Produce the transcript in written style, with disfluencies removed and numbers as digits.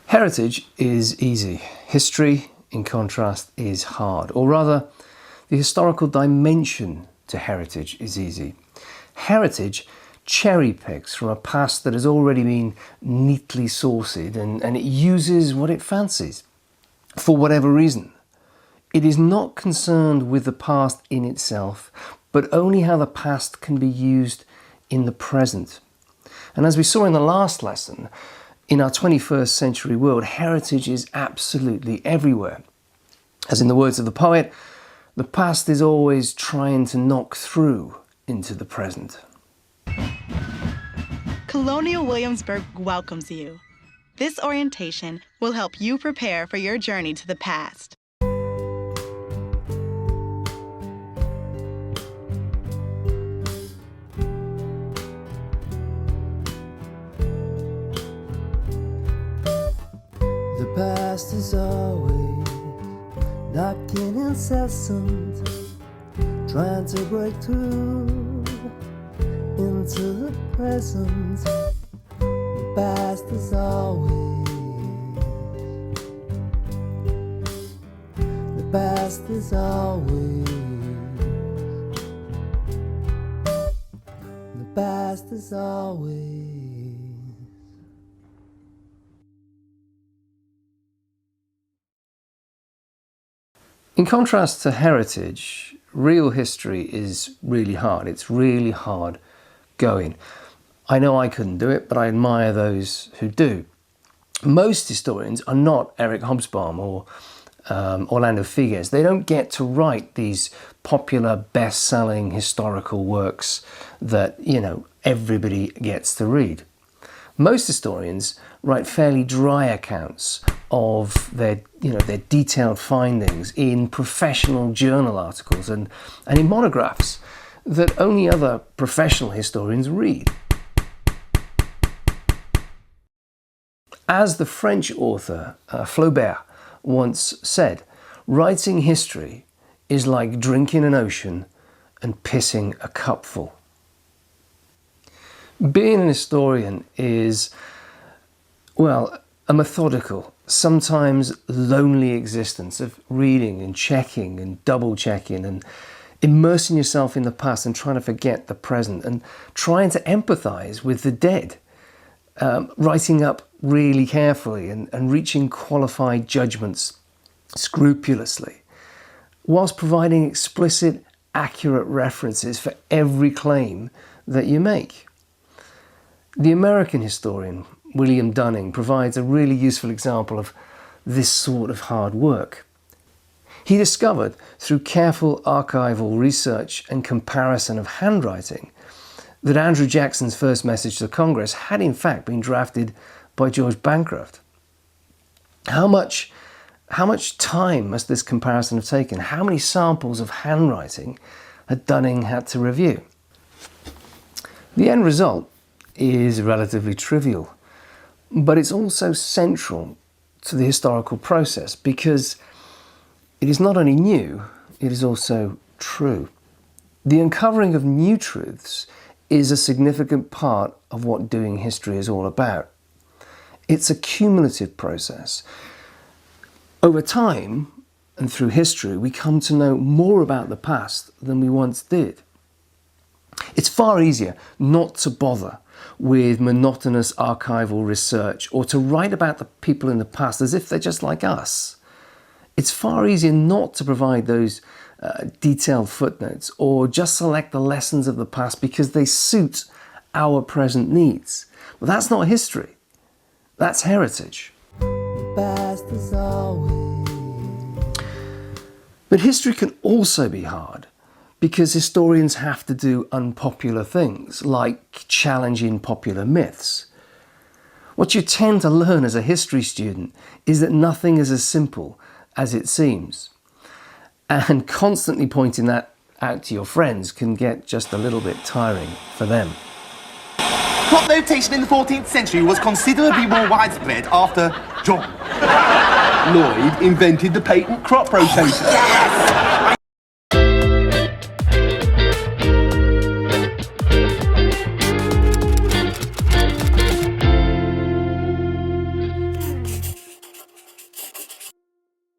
Heritage is easy. History, in contrast, is hard. Or rather, the historical dimension to heritage is easy. Heritage cherry picks from a past that has already been neatly sourced and it uses what it fancies, for whatever reason. It is not concerned with the past in itself, but only how the past can be used in the present. And as we saw in the last lesson, in our 21st century world, heritage is absolutely everywhere. As in the words of the poet, the past is always trying to knock through into the present. Colonial Williamsburg welcomes you. This orientation will help you prepare for your journey to the past. The past is always knocking incessant, trying to break through into the present. The past is always, the past is always, the past is always. In contrast to heritage, real history is really hard. It's really hard going. I know I couldn't do it, but I admire those who do. Most historians are not Eric Hobsbawm or Orlando Figes. They don't get to write these popular, best-selling historical works that, everybody gets to read. Most historians write fairly dry accounts of their detailed findings in professional journal articles and in monographs that only other professional historians read. As the French author Flaubert once said, writing history is like drinking an ocean and pissing a cupful. Being an historian is, a methodical, sometimes lonely existence of reading and checking and double checking and immersing yourself in the past and trying to forget the present and trying to empathize with the dead, writing up really carefully and reaching qualified judgments scrupulously, whilst providing explicit, accurate references for every claim that you make. The American historian William Dunning provides a really useful example of this sort of hard work. He discovered through careful archival research and comparison of handwriting that Andrew Jackson's first message to Congress had in fact been drafted by George Bancroft. How much time must this comparison have taken? How many samples of handwriting had Dunning had to review? The end result is relatively trivial, but it's also central to the historical process because it is not only new, it is also true. The uncovering of new truths is a significant part of what doing history is all about. It's a cumulative process. Over time and through history, we come to know more about the past than we once did. It's far easier not to bother with monotonous archival research or to write about the people in the past as if they're just like us. It's far easier not to provide those detailed footnotes or just select the lessons of the past because they suit our present needs. But that's not history. That's heritage. The past is always. But history can also be hard because historians have to do unpopular things like challenging popular myths. What you tend to learn as a history student is that nothing is as simple as it seems. And constantly pointing that out to your friends can get just a little bit tiring for them. Plot notation in the 14th century was considerably more widespread after John Lloyd invented the patent crop rotator. Yes!